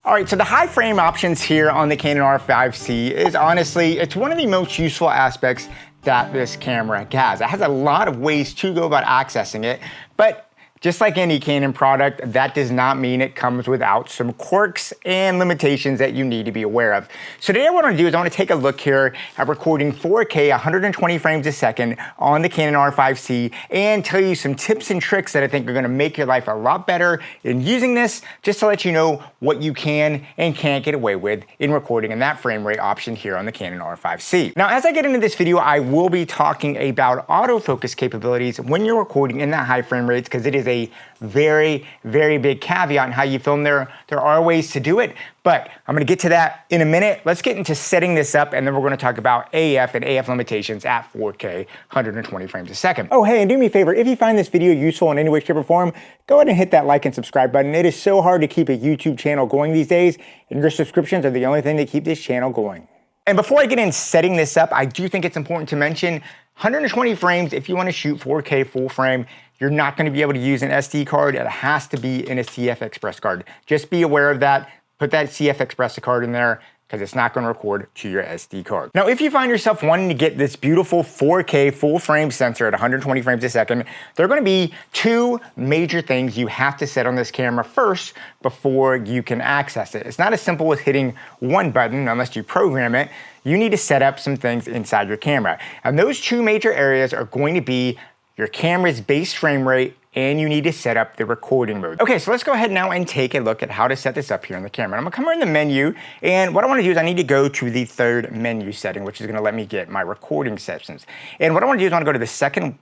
All right, so the high frame options here on the Canon R5C is honestly, it's one of the most useful aspects that this camera has. It has a lot of ways to go about accessing it, but just like any Canon product, that does not mean it comes without some quirks and limitations that you need to be aware of. So today what I want to do is I want to take a look here at recording 4K 120 frames a second on the Canon R5C and tell you some tips and tricks that I think are going to make your life a lot better in using this, just to let you know what you can and can't get away with in recording in that frame rate option here on the Canon R5C. Now, as I get into this video, I will be talking about autofocus capabilities when you're recording in that high frame rates, because it is a very, very big caveat in how you film there. There are ways to do it, but I'm gonna get to that in a minute. Let's get into setting this up, and then we're gonna talk about AF and AF limitations at 4K 120 frames a second. Oh, hey, and do me a favor, if you find this video useful in any way, shape, or form, go ahead and hit that like and subscribe button. It is so hard to keep a YouTube channel going these days, and your subscriptions are the only thing that keep this channel going. And before I get in setting this up, I do think it's important to mention 120 frames, if you want to shoot 4K full frame, you're not going to be able to use an SD card. It has to be in a CF Express card. Just be aware of that. Put that CF Express card in there, because it's not going to record to your SD card. Now, if you find yourself wanting to get this beautiful 4K full frame sensor at 120 frames a second, there are going to be two major things you have to set on this camera first before you can access it. It's not as simple as hitting one button unless you program it. You need to set up some things inside your camera. And those two major areas are going to be your camera's base frame rate, and you need to set up the recording mode. Okay, so let's go ahead now and take a look at how to set this up here on the camera. I'm gonna come over in the menu, and what I wanna do is I need to go to the third menu setting, which is gonna let me get my recording sections. And what I wanna do is I wanna go to the second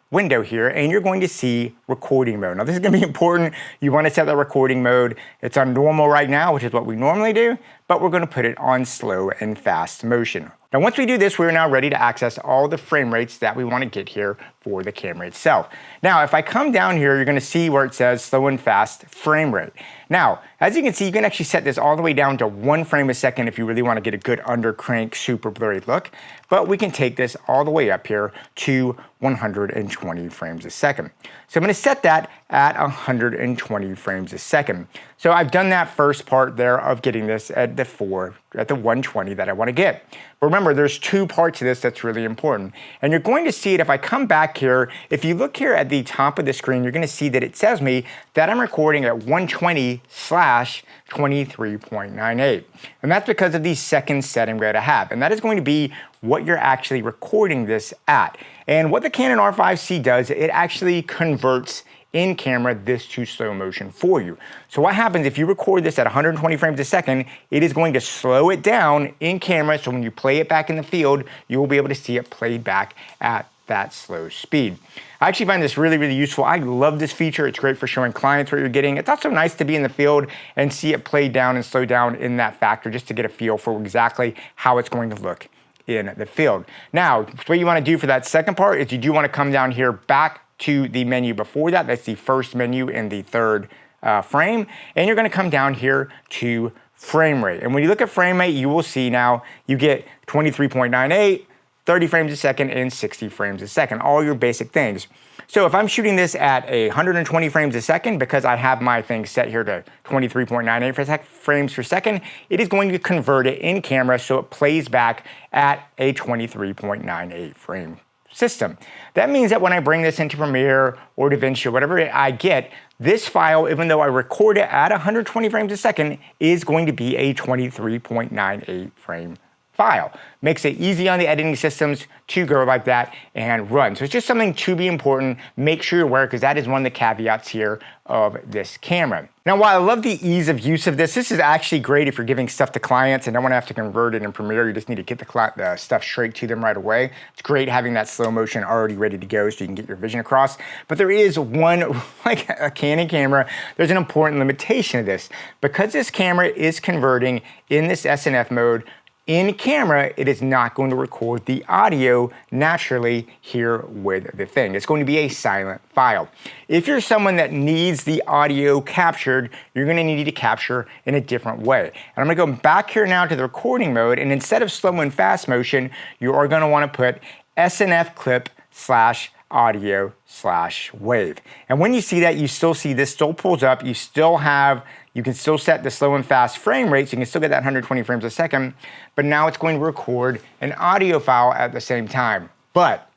window here, and you're going to see recording mode. Now this is gonna be important. You wanna set the recording mode. It's on normal right now, which is what we normally do, but we're gonna put it on slow and fast motion. Now once we do this, we're now ready to access all the frame rates that we wanna get here for the camera itself. Now, if I come down here, you're gonna see where it says slow and fast frame rate. Now, as you can see, you can actually set this all the way down to 1 frame a second if you really wanna get a good under crank, super blurry look, but we can take this all the way up here to 120 frames a second. So I'm gonna set that at 120 frames a second. So I've done that first part there of getting this at the 120 that I wanna get. But remember, there's two parts of this that's really important. And you're going to see it if I come back here. If you look here at the top of the screen, you're gonna see that it tells me that I'm recording at 120/23.98. And that's because of the second setting that I have. And that is going to be what you're actually recording this at. And what the Canon R5C does, it actually converts in camera this to slow motion for you. So what happens if you record this at 120 frames a second, it is going to slow it down in camera, so when you play it back in the field, you will be able to see it played back at that slow speed. I actually find this really, really useful. I love this feature. It's great for showing clients what you're getting. It's also nice to be in the field and see it play down and slow down in that factor, just to get a feel for exactly how it's going to look in the field. Now, what you want to do for that second part is you do want to come down here back to the menu before that. That's the first menu in the third frame. And you're going to come down here to frame rate. And when you look at frame rate, you will see now you get 23.98, 30 frames a second, and 60 frames a second, all your basic things. So if I'm shooting this at 120 frames a second, because I have my thing set here to 23.98 frames per second, it is going to convert it in camera so it plays back at a 23.98 frame system. That means that when I bring this into Premiere or DaVinci or whatever I get, this file, even though I record it at 120 frames a second, is going to be a 23.98 frame file. Makes it easy on the editing systems to go like that and run. So it's just something to be important. Make sure you're aware, because that is one of the caveats here of this camera. Now, while I love the ease of use of this is actually great if you're giving stuff to clients and don't want to have to convert it in Premiere. You just need to get the stuff straight to them right away. It's great having that slow motion already ready to go so you can get your vision across. But there is one, like a Canon camera, there's an important limitation of this. Because this camera is converting in this SNF mode, in camera, it is not going to record the audio naturally here with the thing. It's going to be a silent file. If you're someone that needs the audio captured, you're going to need to capture in a different way. And I'm going to go back here now to the recording mode, and instead of slow and fast motion, you are going to want to put SNF clip / audio /wave. And when you see that, you still see this still pulls up. You still have You can still set the slow and fast frame rate, so you can still get that 120 frames a second, but now it's going to record an audio file at the same time. But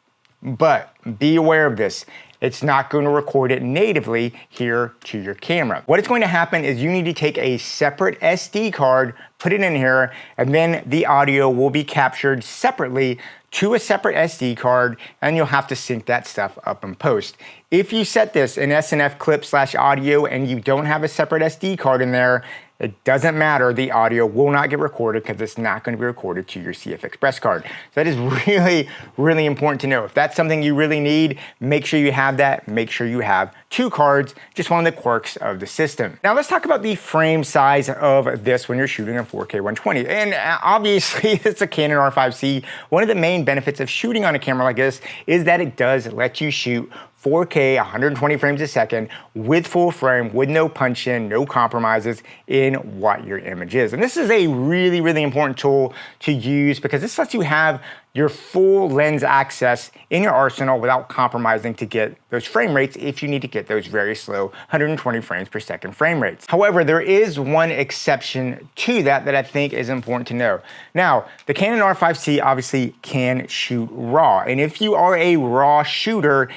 be aware of this. It's not going to record it natively here to your camera. What is going to happen is you need to take a separate SD card, put it in here, and then the audio will be captured separately to a separate SD card, and you'll have to sync that stuff up in post. If you set this in SNF clip/audio and you don't have a separate SD card in there, it doesn't matter, the audio will not get recorded because it's not going to be recorded to your CF Express card. So that is really, really important to know. If that's something you really need, make sure you have that. Make sure you have 2 cards, just one of the quirks of the system. Now let's talk about the frame size of this when you're shooting in 4K 120. And obviously it's a Canon R5C. One of the main benefits of shooting on a camera like this is that it does let you shoot 4K, 120 frames a second with full frame, with no punch in, no compromises in what your image is. And this is a really, really important tool to use because this lets you have your full lens access in your arsenal without compromising to get those frame rates if you need to get those very slow 120 frames per second frame rates. However, there is one exception to that I think is important to know. Now, the Canon R5C obviously can shoot RAW, and if you are a RAW shooter,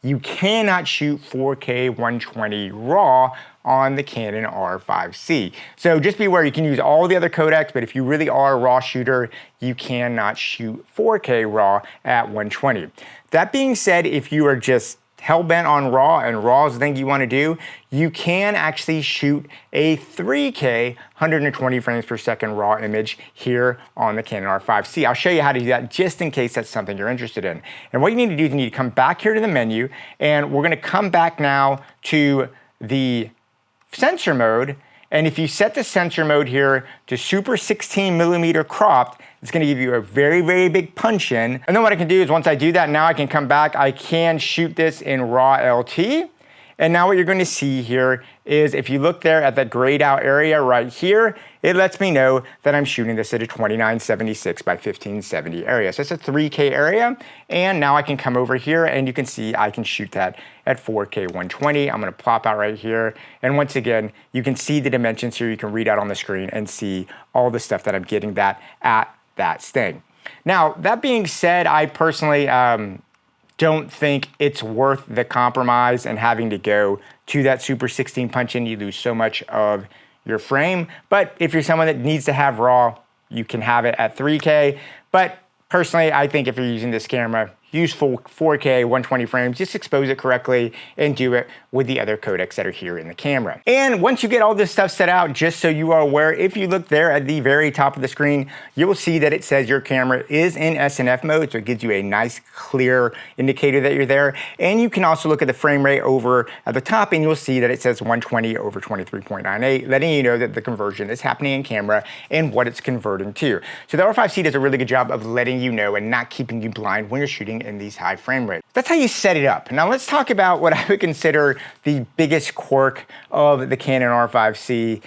you cannot shoot 4K 120 RAW on the Canon R5C. So just be aware, you can use all the other codecs, but if you really are a RAW shooter, you cannot shoot 4K RAW at 120. That being said, if you are just hell-bent on RAW and RAW is the thing you want to do, you can actually shoot a 3K 120 frames per second RAW image here on the Canon R5C. I'll show you how to do that just in case that's something you're interested in. And what you need to do is you need to come back here to the menu, and we're going to come back now to the sensor mode. And if you set the sensor mode here to super 16mm cropped, it's going to give you a very, very big punch in. And then what I can do is once I do that, now I can come back, I can shoot this in RAW LT. And now what you're going to see here is if you look there at that grayed out area right here, it lets me know that I'm shooting this at a 2976 by 1570 area. So it's a 3K area. And now I can come over here and you can see I can shoot that at 4K 120. I'm going to plop out right here. And once again, you can see the dimensions here. You can read out on the screen and see all the stuff that I'm getting that at that thing. Now, that being said, I personally don't think it's worth the compromise and having to go to that super 16 punch in. You lose so much of your frame. But if you're someone that needs to have RAW, you can have it at 3K. But personally, I think if you're using this camera, use full 4K 120 frames, just expose it correctly and do it with the other codecs that are here in the camera. And once you get all this stuff set out, just so you are aware, if you look there at the very top of the screen, you will see that it says your camera is in SNF mode, so it gives you a nice clear indicator that you're there. And you can also look at the frame rate over at the top and you'll see that it says 120 over 23.98, letting you know that the conversion is happening in camera and what it's converting to. So the R5C does a really good job of letting you know and not keeping you blind when you're shooting in these high frame rates. That's how you set it up. Now let's talk about what I would consider the biggest quirk of the Canon R5C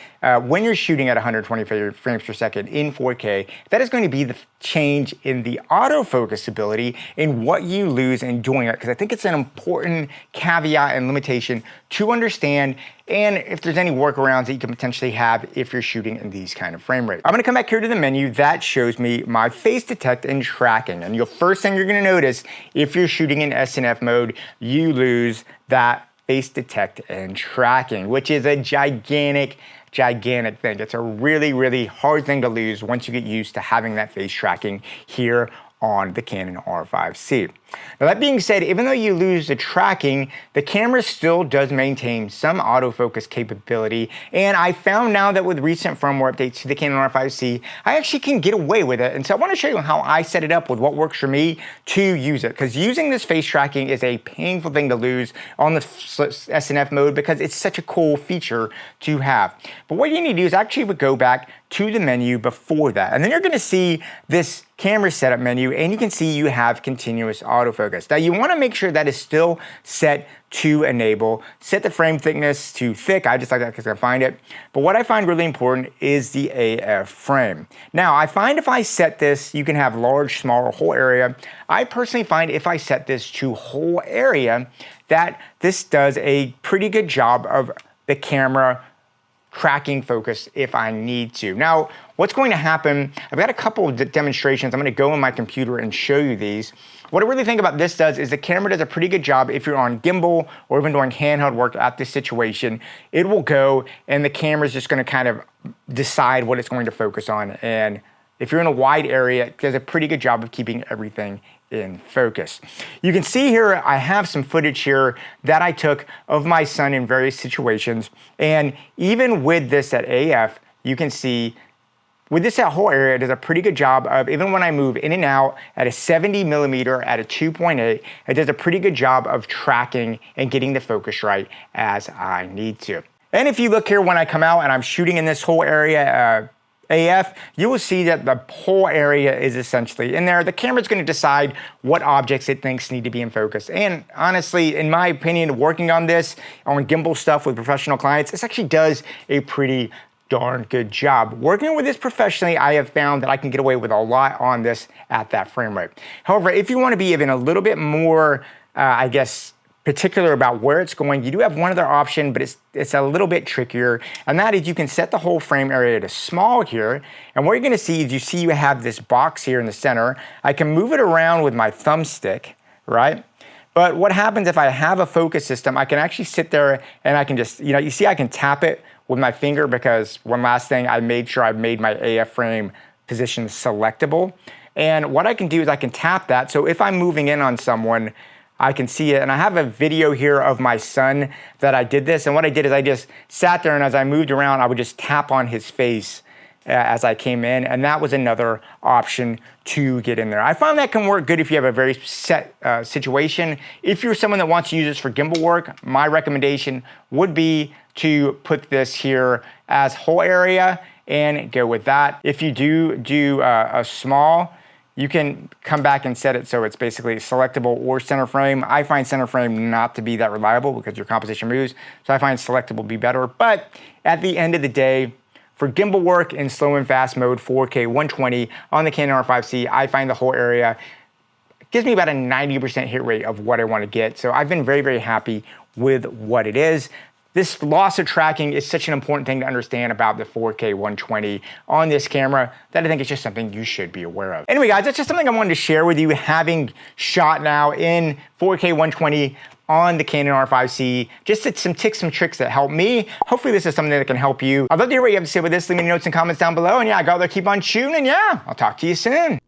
when you're shooting at 120 frames per second in 4K. That is going to be the change in the autofocus ability and what you lose in doing it, because I think it's an important caveat and limitation to understand, and if there's any workarounds that you can potentially have if you're shooting in these kind of frame rates. I'm going to come back here to the menu that shows me my face detect and tracking, and the first thing you're going to notice if you're shooting in SNF mode, you lose that face detect and tracking, which is a gigantic thing. It's a really, really hard thing to lose once you get used to having that face tracking here on the Canon R5C. Now that being said, even though you lose the tracking, the camera still does maintain some autofocus capability, and I found now that with recent firmware updates to the Canon R5C, I actually can get away with it. And so I want to show you how I set it up with what works for me to use it, because using this face tracking is a painful thing to lose on the SNF mode because it's such a cool feature to have. But what you need to do is actually go back to the menu before that, and then you're going to see this camera setup menu, and you can see you have continuous autofocus. Now you want to make sure that is still set to enable. Set the frame thickness to thick. I just like that because I find it. But what I find really important is the AF frame. Now I find if I set this, you can have large, small, or whole area. I personally find if I set this to whole area, that this does a pretty good job of the camera tracking focus if I need to. Now, what's going to happen, I've got a couple of demonstrations. I'm gonna go on my computer and show you these. What I really think about this does is the camera does a pretty good job if you're on gimbal or even doing handheld work at this situation. It will go and the camera's just gonna kind of decide what it's going to focus on. And if you're in a wide area, it does a pretty good job of keeping everything in focus. You can see here, I have some footage here that I took of my son in various situations. And even with this at AF, you can see with this whole area, it does a pretty good job of, even when I move in and out at a 70 millimeter at a 2.8, it does a pretty good job of tracking and getting the focus right as I need to. And if you look here when I come out and I'm shooting in this whole area, AF, you will see that the whole area is essentially in there. The camera's gonna decide what objects it thinks need to be in focus. And honestly, in my opinion, working on this, on gimbal stuff with professional clients, this actually does a pretty darn good job. Working with this professionally, I have found that I can get away with a lot on this at that frame rate. However, if you wanna be even a little bit more, I guess, particular about where it's going, you do have one other option, but it's a little bit trickier, and that is you can set the whole frame area to small here, and what you're gonna see is you have this box here in the center. I can move it around with my thumbstick, right? But what happens if I have a focus system, I can actually sit there and I can just, you see I can tap it with my finger, because one last thing, I made sure I made my AF frame position selectable. And what I can do is I can tap that, so if I'm moving in on someone, I can see it. And I have a video here of my son that I did this. And what I did is I just sat there, and as I moved around, I would just tap on his face as I came in. And that was another option to get in there. I find that can work good if you have a very set situation. If you're someone that wants to use this for gimbal work, my recommendation would be to put this here as whole area and go with that. If you do a small, you can come back and set it so it's basically selectable or center frame. I find center frame not to be that reliable because your composition moves, so I find selectable be better. But at the end of the day, for gimbal work in slow and fast mode, 4K 120 on the Canon R5C, I find the whole area gives me about a 90% hit rate of what I want to get. So I've been very, very happy with what it is. This loss of tracking is such an important thing to understand about the 4K 120 on this camera that I think it's just something you should be aware of. Anyway, guys, that's just something I wanted to share with you, having shot now in 4K 120 on the Canon R5C. Just some tips, some tricks that help me. Hopefully this is something that can help you. I'd love to hear what you have to say with this. Leave me notes and comments down below. And yeah, go out there, keep on shooting, and yeah, I'll talk to you soon.